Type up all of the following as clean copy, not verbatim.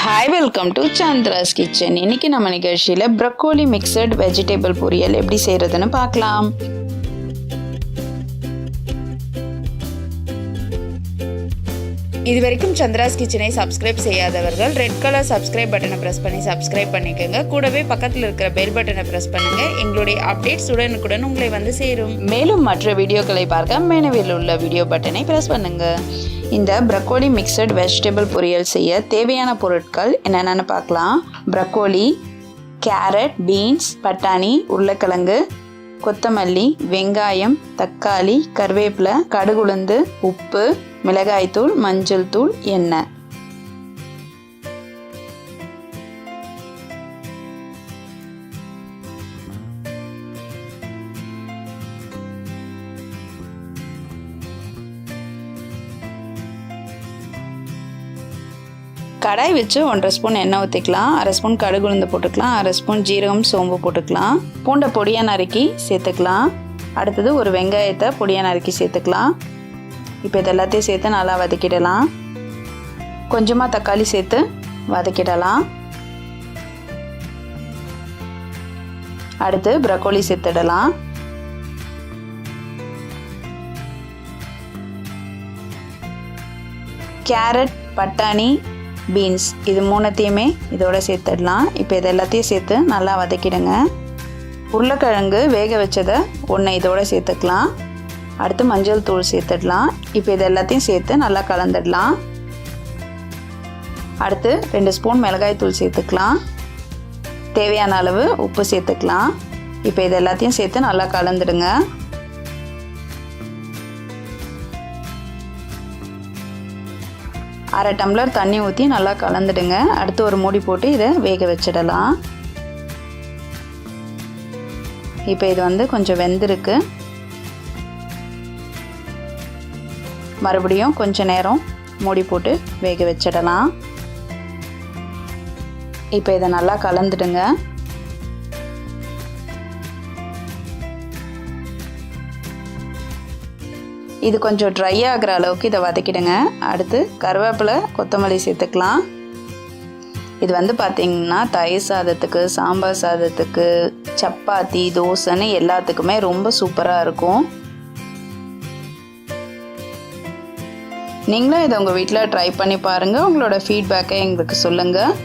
Hi, welcome to Chandra's kitchen. இன்னைக்கு நம்ம நிகழ்ச்சியில் ப்ரக்கோலி மிக்சட் வெஜிடபிள் பொரியல் எப்படி செய்கிறதுன்னு பார்க்கலாம். இது வரைக்கும் சந்திராஸ் கிச்சனை சப்ஸ்கிரைப் செய்யாதவர்கள் ரெட் கலர் சப்ஸ்கிரைப் பட்டனை ப்ரெஸ் பண்ணி சப்ஸ்கிரைப் பண்ணிக்கோங்க. கூடவே பக்கத்தில் இருக்கிற பெல் பட்டனை ப்ரெஸ் பண்ணுங்க. எங்களுடைய அப்டேட்ஸ் உடனுக்குடன் உங்களை வந்து சேரும். மேலும் மற்ற வீடியோக்களை பார்க்க மெனுவில் உள்ள வீடியோ பட்டனை ப்ரெஸ் பண்ணுங்க. இந்த ப்ரக்கோலி மிக்சட் வெஜிடபிள் பொரியல் செய்ய தேவையான பொருட்கள் என்னென்னு பார்க்கலாம். ப்ரக்கோலி, கேரட், பீன்ஸ், பட்டாணி, உருளைக்கிழங்கு, கொத்தமல்லி, வெங்காயம், தக்காளி, கருவேப்பிலை, கடுகுளுந்து, உப்பு, மிளகாய்த்தூள், மஞ்சள் தூள், எண்ணெய். கடாய் வச்சு 1.5 ஸ்பூன் எண்ணெய் ஊற்றிக்கலாம். 1/2 ஸ்பூன் கடுகுளுந்து போட்டுக்கலாம். 1/2 ஸ்பூன் ஜீரகம், சோம்பு போட்டுக்கலாம். பூண்டை பொடியாக நறுக்கி சேர்த்துக்கலாம். அடுத்தது ஒரு வெங்காயத்தை பொடியாக நறுக்கி சேர்த்துக்கலாம். இப்போ இது எல்லாத்தையும் சேர்த்து நல்லா வதக்கிடலாம். கொஞ்சமாக தக்காளி சேர்த்து வதக்கிடலாம். அடுத்து ப்ரக்கோலி சேர்த்துடலாம். கேரட், பட்டாணி, பீன்ஸ் இது மூணுத்தையுமே இதோட சேர்த்துடலாம். இப்போ இது எல்லாத்தையும் சேர்த்து நல்லா வதக்கிடுங்க. உருளைக்கிழங்கு வேக வச்சதை ஒன்று இதோட சேர்த்துக்கலாம். அடுத்து மஞ்சள் தூள் சேர்த்துடலாம். இப்போ இது எல்லாத்தையும் சேர்த்து நல்லா கலந்துடலாம். அடுத்து 2 ஸ்பூன் மிளகாய் தூள் சேர்த்துக்கலாம். தேவையான அளவு உப்பு சேர்த்துக்கலாம். இப்போ இது எல்லாத்தையும் சேர்த்து நல்லா கலந்துடுங்க. அரை டம்ளர் தண்ணி ஊற்றி நல்லா கலந்துடுங்க. அடுத்து ஒரு மூடி போட்டு இதை வேக வச்சிடலாம். இப்போ இது கொஞ்சம் வெந்திருக்கு. மறுபடியும் கொஞ்சம் நேரம் மூடி போட்டு வேக வச்சிடலாம். இப்போ இதை நல்லா கலந்துடுங்க. இது கொஞ்சம் ட்ரை ஆகிற அளவுக்கு இதை வதக்கிடுங்க. அடுத்து கருவேப்பிலை, கொத்தமல்லி சேர்த்துக்கலாம். இது பார்த்திங்கன்னா தயிர் சாதத்துக்கு, சாம்பார் சாதத்துக்கு, சப்பாத்தி, தோசைன்னு எல்லாத்துக்குமே ரொம்ப சூப்பராக இருக்கும். நீங்களும் இதை உங்கள் வீட்டில் ட்ரை பண்ணி பாருங்கள். உங்களோட ஃபீட்பேக்கை எங்களுக்கு சொல்லுங்கள்.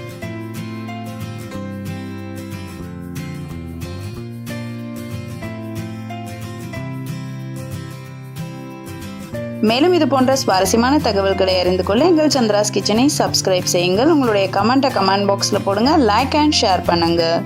மேலும் இது போன்ற சுவாரஸ்யமான தகவல்களை அறிந்து கொள்ள எங்கள் சந்திராஸ் கிச்சனை சப்ஸ்கிரைப் செய்யுங்கள். உங்களுடைய கமெண்ட்டை கமெண்ட் பாக்ஸில் போடுங்க. லைக் அண்ட் ஷேர் பண்ணுங்கள்.